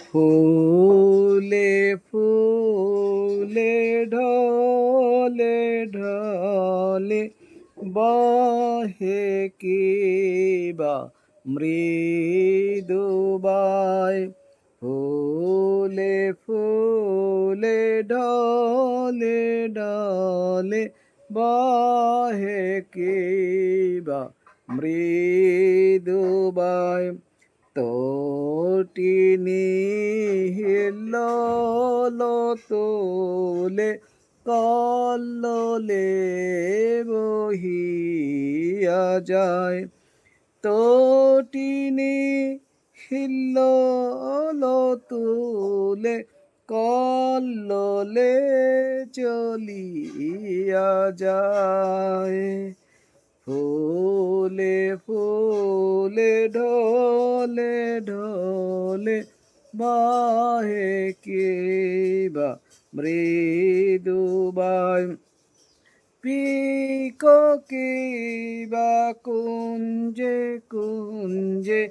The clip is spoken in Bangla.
ফুলে ফুলে ঢলে ঢলে বহে কিবা মৃদুবায় ফুলে ফুলে ঢলে ঢলে বহে কিবা মৃদুবায় তটিনী হিল্লোল তোলে কল্লোলে বহিয়া যায় তটিনী হিল্লোল তোলে কল্লোলে চলিয়া যায় ফুলে ফুলে ঢলে ঢলে বাহে কিবা মৃদুবায় পিককিবা কুঞ্জে কুঞ্জে